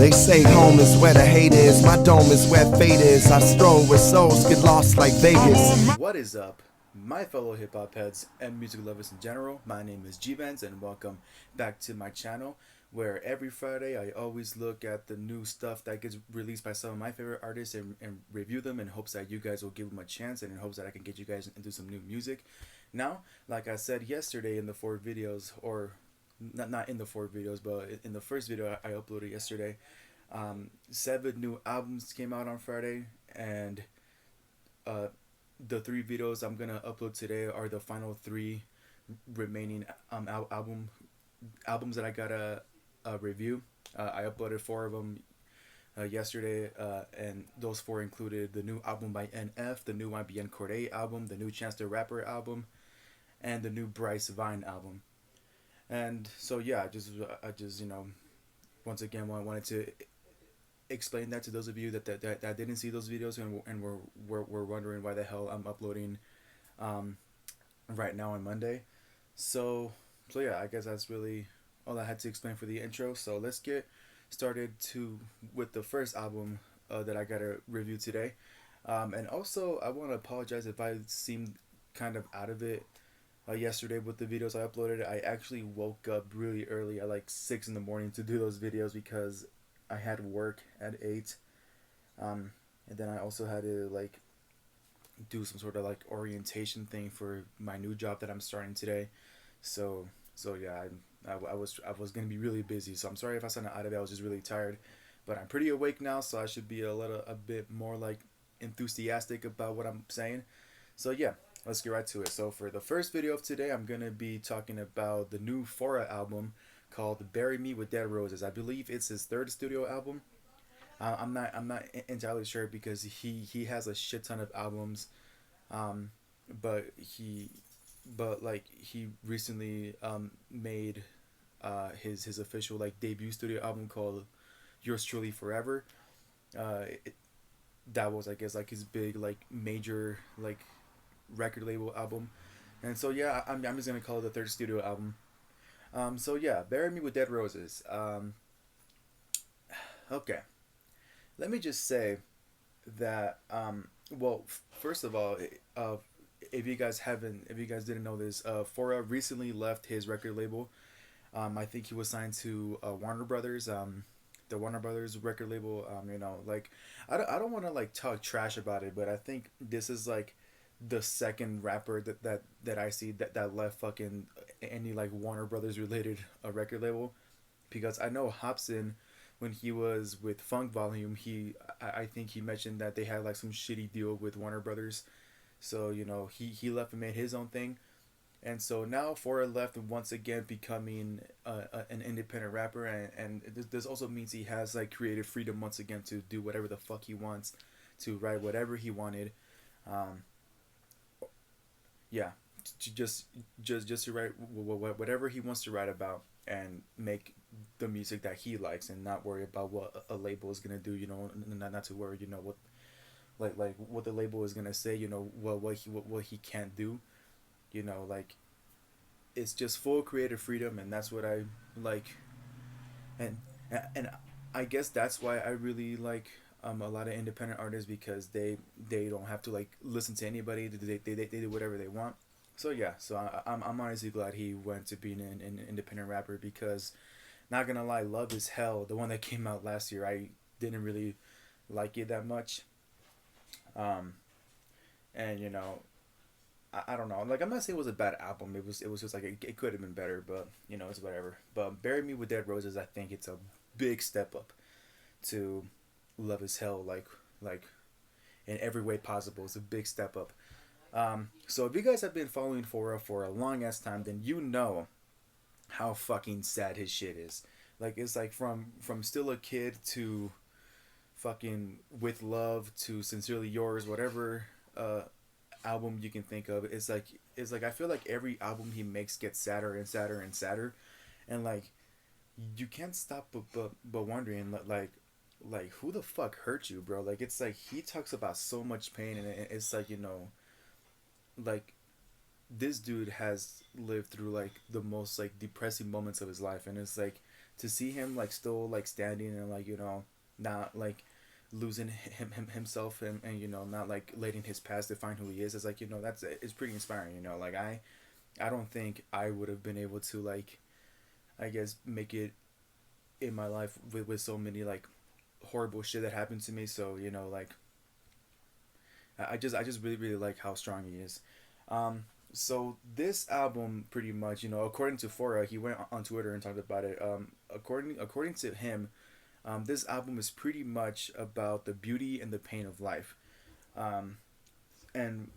They say home is where the hate is, my dome is where fate is. I stroll where souls get lost like Vegas. What is up, my fellow hip hop heads and music lovers in general? My name is G-Vans and welcome back to my channel, where every Friday I always look at the new stuff that gets released by some of my favorite artists and review them in hopes that you guys will give them a chance and in hopes that I can get you guys into some new music. Now, like I said yesterday in the 4 videos, or not in the 4 videos, but in the first video I uploaded yesterday, 7 new albums came out on Friday, and the 3 videos I'm gonna upload today are the final 3 remaining albums that I gotta review. I uploaded 4 of them yesterday, and those 4 included the new album by NF, the new YBN Corday album, the new Chance the Rapper album, and the new Bryce Vine album. And so yeah, I just once again wanted to explain that to those of you that didn't see those videos and were wondering why the hell I'm uploading right now on Monday. So yeah, I guess that's really all I had to explain for the intro. So let's get started with the first album that I gotta review today. And also I want to apologize if I seemed kind of out of it yesterday with the videos I uploaded. I actually woke up really early at like 6 in the morning to do those videos because I had work at 8, and then I also had to like do some sort of like orientation thing for my new job that I'm starting today. So yeah, I was gonna be really busy. So I'm sorry if I sounded out of it. I was just really tired, but I'm pretty awake now, so I should be a bit more like enthusiastic about what I'm saying. So yeah, let's get right to it. So for the first video of today, I'm gonna be talking about the new Phora album called "Bury Me with Dead Roses." I believe it's his 3rd studio album. I'm not entirely sure because he has a shit ton of albums, but he recently made his official like debut studio album called "Yours Truly Forever." That was, I guess, like his big like major like record label album, and so yeah, I'm just gonna call it the 3rd studio album. So yeah, "Bury Me with Dead Roses." Okay, let me just say that well, first of all, if you guys didn't know this, Phora recently left his record label. I think he was signed to Warner Brothers, the Warner Brothers record label. Like I don't want to like talk trash about it, but I think this is like the second rapper that I see that left fucking any like Warner Brothers related record label, because I know Hobson, when he was with Funk Volume, I think he mentioned that they had like some shitty deal with Warner Brothers, so he left and made his own thing, and so now Phora left once again becoming an independent rapper, and this also means he has like creative freedom once again to do whatever the fuck he wants, to write whatever he wanted. Um, yeah, just to write whatever he wants to write about and make the music that he likes, and not worry about what a label is gonna do. Not to worry. What like what the label is gonna say. What he can't do. Like it's just full creative freedom, and that's what I like. And and I guess that's why I really like a lot of independent artists, because they don't have to like listen to anybody. They do whatever they want. So yeah, so I'm honestly glad he went to being an independent rapper, because not gonna lie, Love Is Hell, the one that came out last year, I didn't really like it that much. Um, and I don't know. Like, I'm not saying it was a bad album. It was just like it could have been better, but it's whatever. But "Bury Me with Dead Roses," I think it's a big step up to "Love Is Hell." Like in every way possible, it's a big step up. So if you guys have been following Phora for a long ass time, then you know how fucking sad his shit is. Like, it's like from Still a Kid to fucking With Love to Sincerely Yours, whatever album you can think of. It's like I feel like every album he makes gets sadder and sadder and sadder, and like you can't stop but wondering like who the fuck hurt you, bro? Like, it's like he talks about so much pain, and it's like like this dude has lived through like the most like depressing moments of his life, and it's like to see him like still like standing and like not like losing himself and not like letting his past define who he is. It's like that's it's pretty inspiring. Like I don't think I would have been able to like I guess make it in my life with so many like horrible shit that happened to me. So like I just really like how strong he is. So this album pretty much according to Phora, he went on Twitter and talked about it. According to him, this album is pretty much about the beauty and the pain of life. Um, and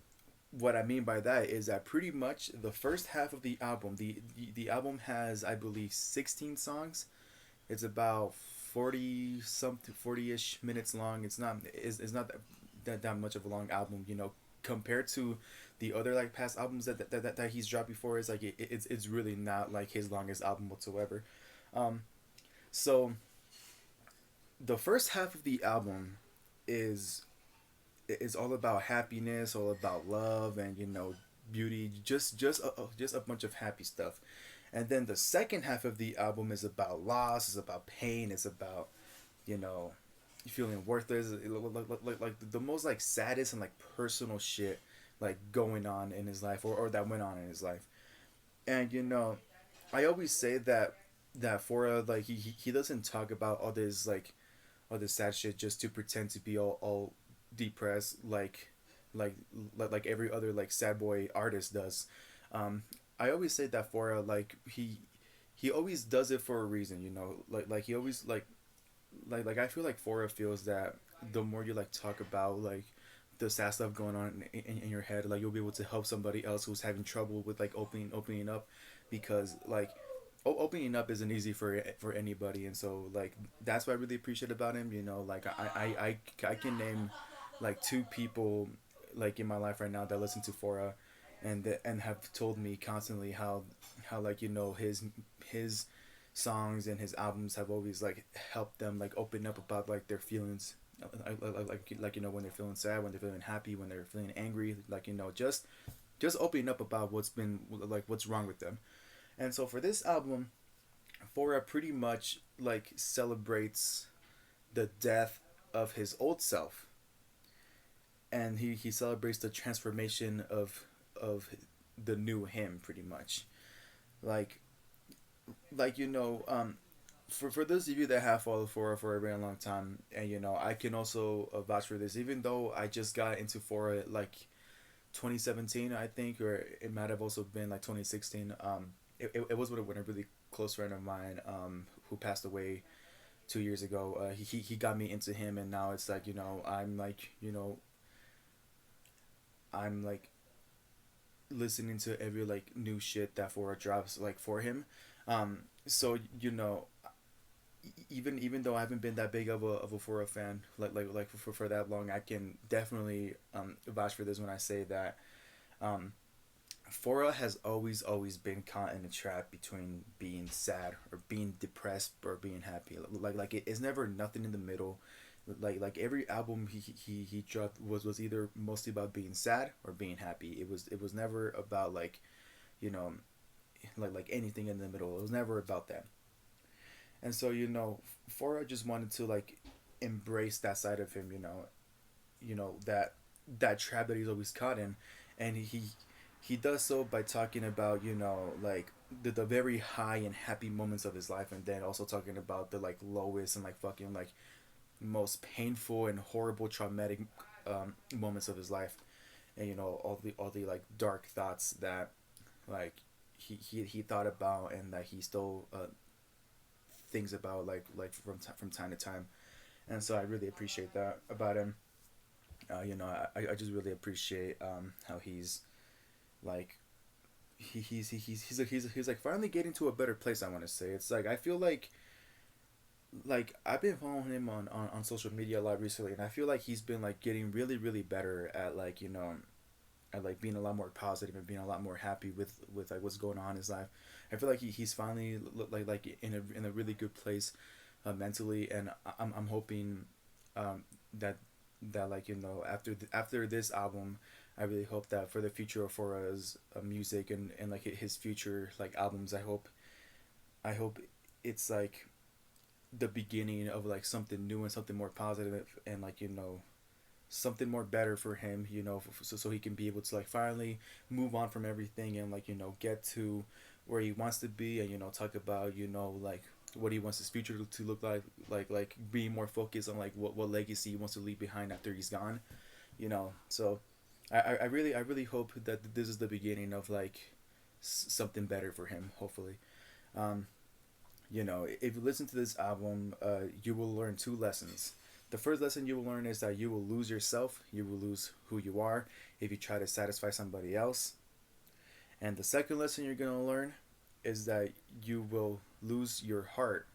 what I mean by that is that pretty much the first half of the album, the album has I believe 16 songs. It's about 40 something 40ish minutes long. It's not that much of a long album, compared to the other like past albums that he's dropped before. Is like it's really not like his longest album whatsoever. Um, so the first half of the album is is all about happiness, all about love, and beauty, just a bunch of happy stuff. And then the second half of the album is about loss, it's about pain, it's about you know feeling worthless, like the most like saddest and like personal shit like going on in his life, or that went on in his life. And I always say that Fora, like he doesn't talk about all this like all this sad shit just to pretend to be all depressed like like every other like sad boy artist does. um I always say that Fora, like he always does it for a reason, like he always like I feel like Fora feels that the more you like talk about like the sad stuff going on in your head, like you'll be able to help somebody else who's having trouble with like opening up, because like opening up isn't easy for anybody. And so like that's what I really appreciate about him. Like I can name like two people like in my life right now that listen to Fora, and have told me constantly how like his songs and his albums have always like helped them like open up about like their feelings, when they're feeling sad, when they're feeling happy, when they're feeling angry, like just opening up about what's been like what's wrong with them. And so for this album, Fora pretty much like celebrates the death of his old self, and he celebrates the transformation of the new him pretty much. like for those of you that have followed for a very long time, and I can also vouch for this, even though I just got into Fora like 2017 I think, or it might have also been like 2016. It was when a really close friend of mine who passed away 2 years ago. He got me into him, and now it's like I'm like listening to every like new shit that Fora drops like for him. So even though I haven't been that big of a Fora fan for that long, I can definitely vouch for this when I say that um Fora has always been caught in a trap between being sad or being depressed or being happy. Like it's never nothing in the middle. Like every album he dropped was either mostly about being sad or being happy. It was never about like you know like anything in the middle. It was never about that. And so Fora just wanted to like embrace that side of him. That trap that he's always caught in, and he does so by talking about like the very high and happy moments of his life, and then also talking about the like lowest and like fucking like most painful and horrible traumatic moments of his life. And all the like dark thoughts that like he thought about, and that he still thinks about from time to time. And so I really appreciate that about him. I just really appreciate how he's like he's like finally getting to a better place. I want to say it's like I feel like I've been following him on social media a lot recently, and I feel like he's been like getting really better at like at like being a lot more positive and being a lot more happy with like what's going on in his life. I feel like he's finally like in a really good place mentally. And I'm hoping that like after this album, I really hope that for the future of Fora's music and like his future like albums, I hope it's like the beginning of like something new and something more positive, and like, you know, something more better for him, you know, so he can be able to like finally move on from everything and like, you know, get to where he wants to be, and, you know, talk about, you know, like what he wants his future to look like, being more focused on like what legacy he wants to leave behind after he's gone, you know. So I really hope that this is the beginning of like something better for him, hopefully. um you know, if you listen to this album, you will learn two lessons. The first lesson you will learn is that you will lose yourself, you will lose who you are if you try to satisfy somebody else. And the second lesson you're going to learn is that you will lose your heart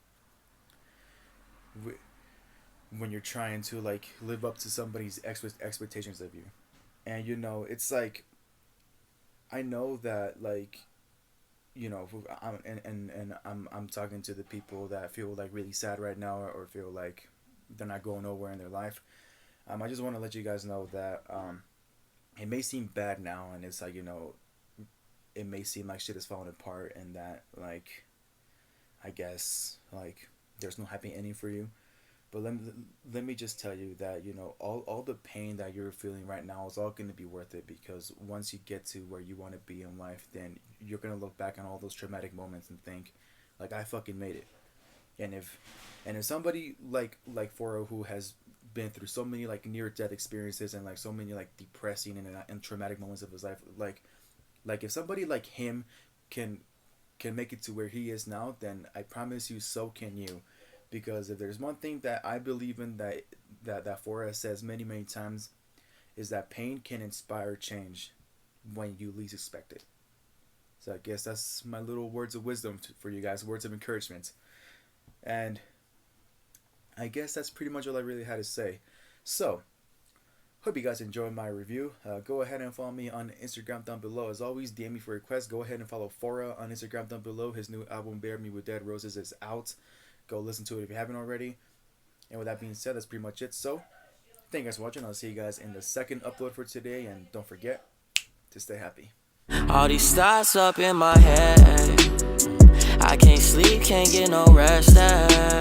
when you're trying to like live up to somebody's expectations of you. And, you know, it's like, I know that like, you know, I'm talking to the people that feel like really sad right now, or feel like they're not going nowhere in their life. I just want to let you guys know that it may seem bad now, and it's like, you know, it may seem like shit is falling apart, and that like, I guess like there's no happy ending for you. But let me just tell you that, you know, all the pain that you're feeling right now is all going to be worth it, because once you get to where you want to be in life, then you're going to look back on all those traumatic moments and think, like, I fucking made it. And if somebody like Phora, who has been through so many like near death experiences and like so many like depressing and traumatic moments of his life, like if somebody like him can make it to where he is now, then I promise you, so can you. Because if there's one thing that I believe in, that Phora says many times, is that pain can inspire change when you least expect it. So I guess that's my little words of wisdom for you guys, words of encouragement. And I guess that's pretty much all I really had to say. So, hope you guys enjoyed my review. Go ahead and follow me on Instagram down below. As always, DM me for requests. Go ahead and follow Phora on Instagram down below. His new album, Bear Me With Dead Roses, is out. Go listen to it if you haven't already. And with that being said, that's pretty much it. So, thank you guys for watching. I'll see you guys in the second upload for today. And don't forget to stay happy. All these thoughts up in my head, I can't sleep, can't get no rest.